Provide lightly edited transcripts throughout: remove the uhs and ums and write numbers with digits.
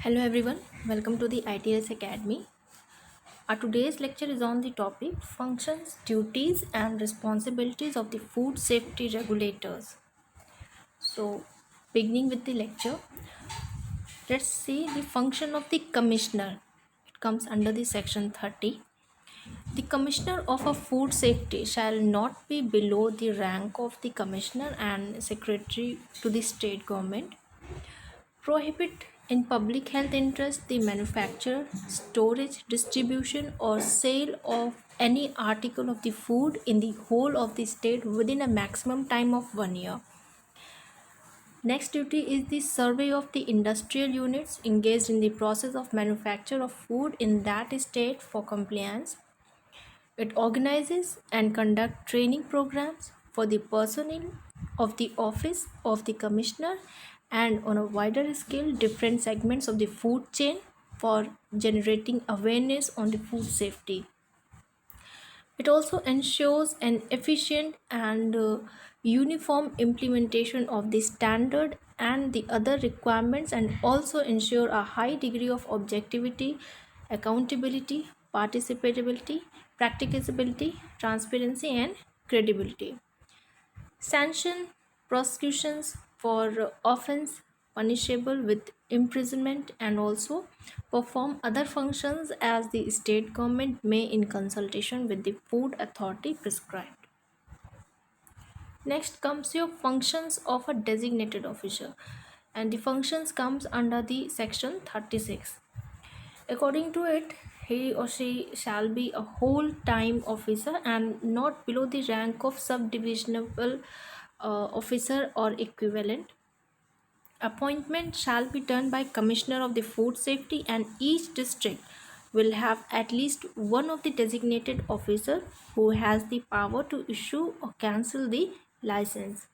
Hello everyone, welcome to the ITS Academy. Our today's lecture is on the topic functions, duties and responsibilities of the food safety regulators. So, beginning with the lecture, let's see the function of the commissioner. It comes under the section 30. The commissioner of a food safety shall not be below the rank of the commissioner and secretary to the state government. Prohibit in public health interest the manufacture, storage, distribution, or sale of any article of the food in the whole of the state within a maximum time of 1 year. Next duty is the survey of the industrial units engaged in the process of manufacture of food in that state for compliance. It organizes and conducts training programs for the personnel of the office of the commissioner and on a wider scale different segments of the food chain for generating awareness on the food safety. It also ensures an efficient and uniform implementation of the standard and the other requirements and also ensure a high degree of objectivity, accountability, participability, practicability, transparency and credibility. Sanction prosecutions for offense punishable with imprisonment and also perform other functions as the state government may in consultation with the food authority prescribed. Next comes your functions of a designated officer, and the functions comes under the section 36. According to it, he or she shall be a whole time officer and not below the rank of subdivisional officer or equivalent. Appointment shall be done by Commissioner of the Food Safety, and each district will have at least one of the designated officer who has the power to issue or cancel the license.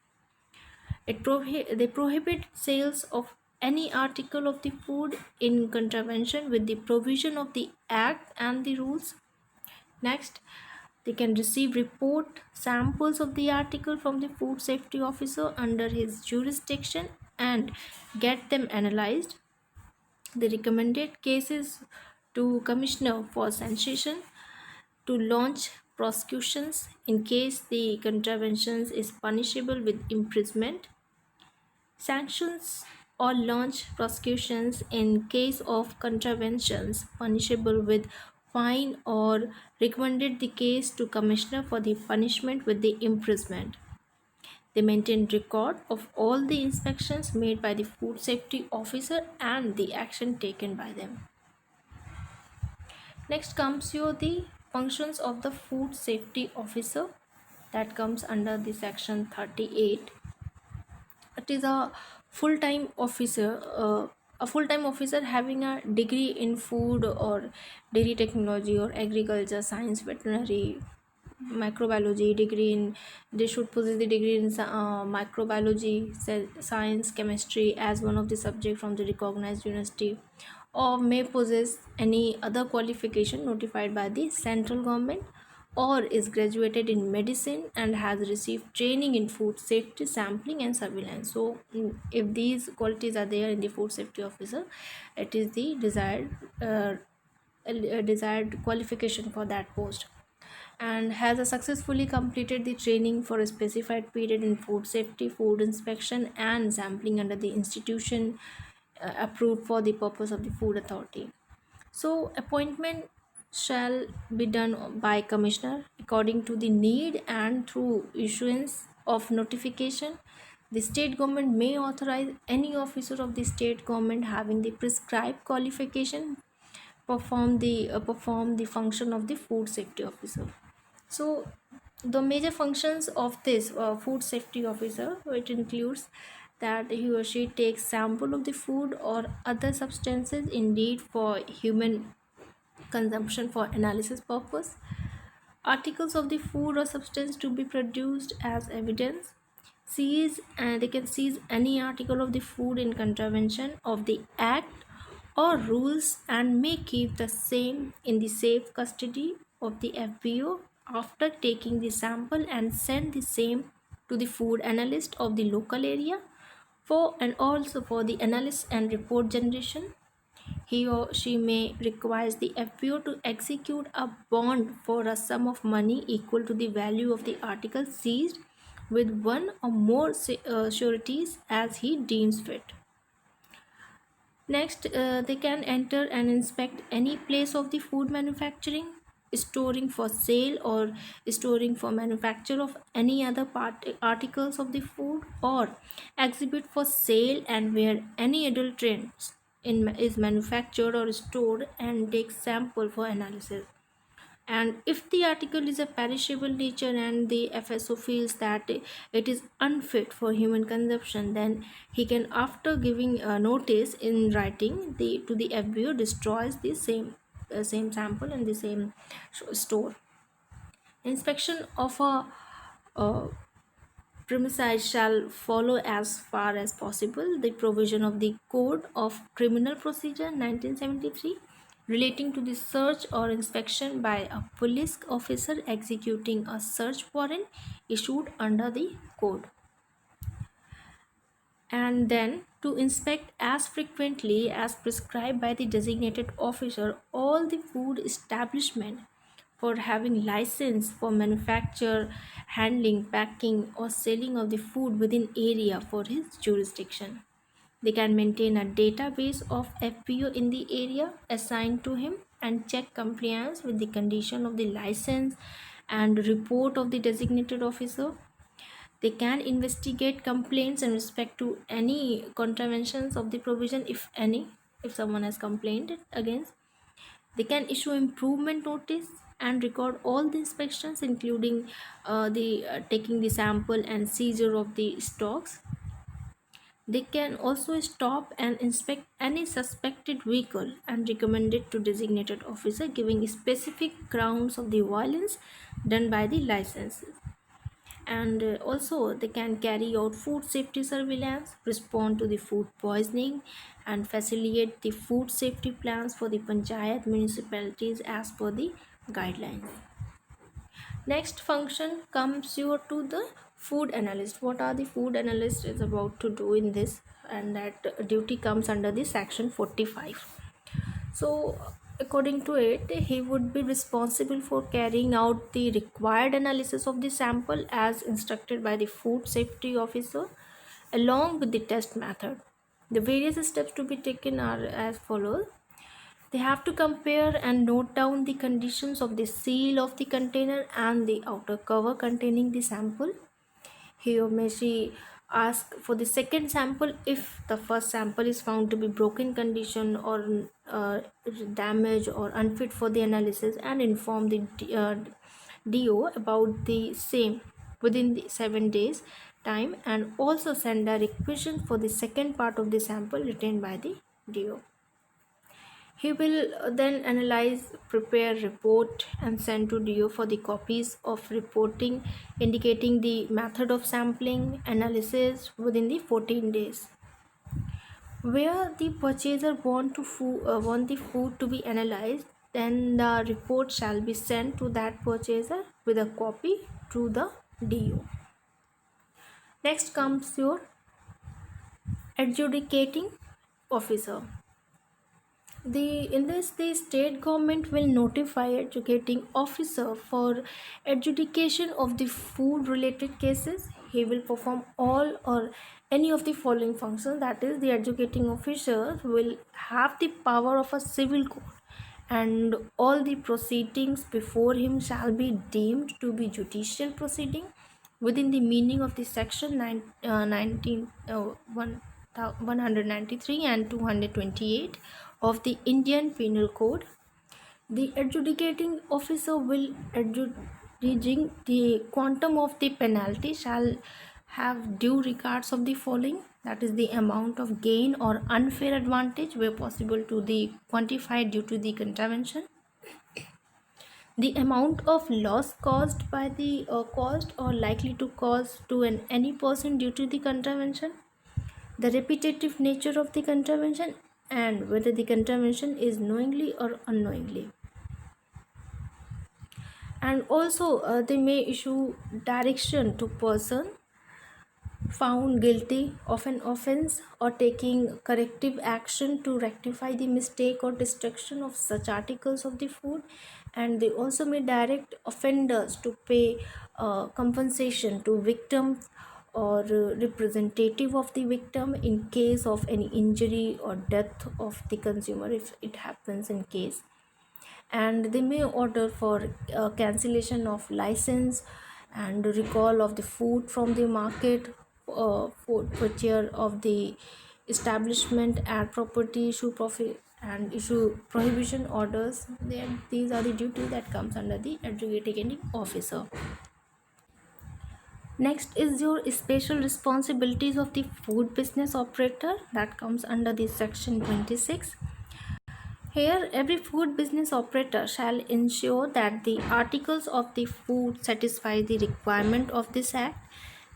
They prohibit sales of any article of the food in contravention with the provision of the act and the rules. Next, they can receive report samples of the article from the food safety officer under his jurisdiction and get them analyzed. The recommended cases to commissioner for sanction to launch prosecutions in case the contraventions is punishable with imprisonment. Sanctions or launch prosecutions in case of contraventions punishable with fine or recommended the case to commissioner for the punishment with the imprisonment. They maintain record of all the inspections made by the food safety officer and the action taken by them. Next comes your the functions of the food safety officer, that comes under the section 38. It is a full-time officer having a degree in food or dairy technology or agriculture science, veterinary, microbiology degree in, they should possess the degree in microbiology, science, chemistry as one of the subject from the recognized university, or may possess any other qualification notified by the central government, or is graduated in medicine and has received training in food safety sampling and surveillance. So if these qualities are there in the food safety officer, it is the desired qualification for that post, and has successfully completed the training for a specified period in food safety, food inspection and sampling under the institution approved for the purpose of the food authority. So appointment shall be done by commissioner according to the need and through issuance of notification. The state government may authorize any officer of the state government having the prescribed qualification perform the function of the food safety officer. So the major functions of this food safety officer, it includes that he or she takes sample of the food or other substances indeed for human consumption for analysis purpose, articles of the food or substance to be produced as evidence, seize, and they can seize any article of the food in contravention of the act or rules and may keep the same in the safe custody of the FBO after taking the sample and send the same to the food analyst of the local area for and also for the analysis and report generation. He or she may require the FPO to execute a bond for a sum of money equal to the value of the article seized with one or more sureties as he deems fit. Next, they can enter and inspect any place of the food manufacturing, storing for sale, or storing for manufacture of any other articles of the food, or exhibit for sale and where any adulterant is manufactured or stored, and take sample for analysis. And if the article is a perishable nature and the FSO feels that it is unfit for human consumption, then he can, after giving a notice in writing to the FBO, destroys the same sample in the same store. Inspection of a uh, premises shall follow as far as possible the provision of the Code of Criminal Procedure 1973 relating to the search or inspection by a police officer executing a search warrant issued under the code. And then to inspect as frequently as prescribed by the designated officer all the food establishment for having license for manufacture, handling, packing or selling of the food within area for his jurisdiction. They can maintain a database of FPO in the area assigned to him and check compliance with the condition of the license and report of the designated officer. They can investigate complaints in respect to any contraventions of the provision, if any, if someone has complained against. They can issue improvement notice and record all the inspections, including the taking the sample and seizure of the stocks. They can also stop and inspect any suspected vehicle and recommend it to designated officer, giving specific grounds of the violence done by the licenses. And also they can carry out food safety surveillance, respond to the food poisoning, and facilitate the food safety plans for the panchayat municipalities as per the guidelines. Next function comes your to the food analyst. What are the food analyst is about to do in this, and that duty comes under the section 45. So according to it, he would be responsible for carrying out the required analysis of the sample as instructed by the food safety officer along with the test method. The various steps to be taken are as follows. They have to compare and note down the conditions of the seal of the container and the outer cover containing the sample. He or may she ask for the second sample if the first sample is found to be broken condition or damaged or unfit for the analysis, and inform the DO about the same within the 7 days time, and also send a requisition for the second part of the sample retained by the DO. He will then analyze, prepare report and send to DO for the copies of reporting indicating the method of sampling analysis within the 14 days. Where the purchaser want the food to be analyzed, then the report shall be sent to that purchaser with a copy to the DO. Next comes your adjudicating officer. In this, the state government will notify adjudicating officer for adjudication of the food related cases. He will perform all or any of the following functions. That is, the adjudicating officer will have the power of a civil court, and all the proceedings before him shall be deemed to be judicial proceeding within the meaning of the section 193 and 228 of the Indian Penal Code. The adjudicating officer will adjudging the quantum of the penalty shall have due regards of the following, that is, the amount of gain or unfair advantage where possible to the quantified due to the contravention, the amount of loss caused by the caused or likely to cause to any person due to the contravention, the repetitive nature of the contravention, and whether the contravention is knowingly or unknowingly. And also they may issue direction to person found guilty of an offense or taking corrective action to rectify the mistake or destruction of such articles of the food. And they also may direct offenders to pay compensation to victims or representative of the victim in case of any injury or death of the consumer if it happens in case. And they may order for cancellation of license and recall of the food from the market, for purchase of the establishment and property, issue profit and issue prohibition orders. Then these are the duties that comes under the adjudicating officer. Next is your special responsibilities of the food business operator, that comes under the section 26. Here, every food business operator shall ensure that the articles of the food satisfy the requirement of this act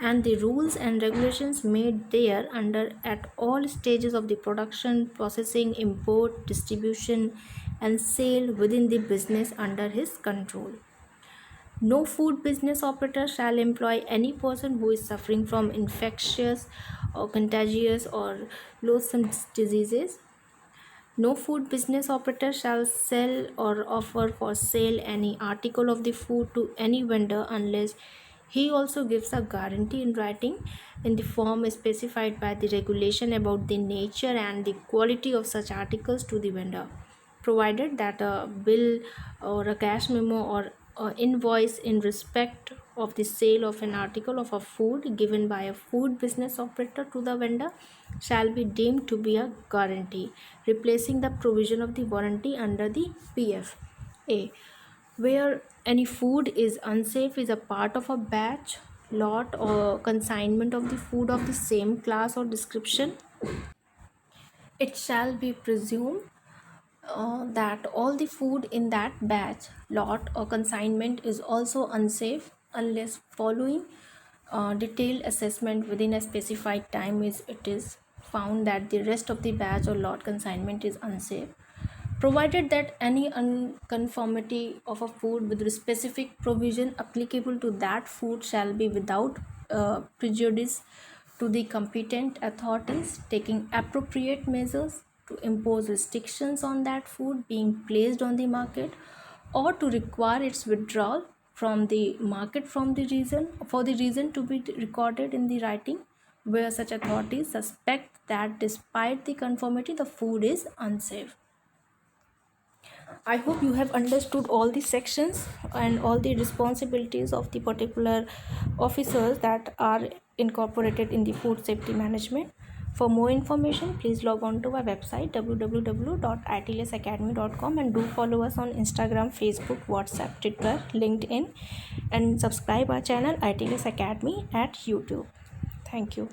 and the rules and regulations made there under at all stages of the production, processing, import, distribution, and sale within the business under his control. No food business operator shall employ any person who is suffering from infectious or contagious or loathsome diseases. No food business operator shall sell or offer for sale any article of the food to any vendor unless he also gives a guarantee in writing in the form specified by the regulation about the nature and the quality of such articles to the vendor, provided that a bill or a cash memo or invoice in respect of the sale of an article of a food given by a food business operator to the vendor shall be deemed to be a guarantee, replacing the provision of the warranty under the PFA. Where any food is unsafe is a part of a batch, lot, or consignment of the food of the same class or description, it shall be presumed that all the food in that batch, lot, or consignment is also unsafe unless following detailed assessment within a specified time is it is found that the rest of the batch or lot consignment is unsafe, provided that any unconformity of a food with specific provision applicable to that food shall be without prejudice to the competent authorities taking appropriate measures to impose restrictions on that food being placed on the market or to require its withdrawal from the market from the reason for the reason to be recorded in the writing where such authorities suspect that despite the conformity the food is unsafe. I hope you have understood all the sections and all the responsibilities of the particular officers that are incorporated in the food safety management. For more information, please log on to our website www.itlsacademy.com and do follow us on Instagram, Facebook, WhatsApp, Twitter, LinkedIn, and subscribe our channel ITLS Academy at YouTube. Thank you.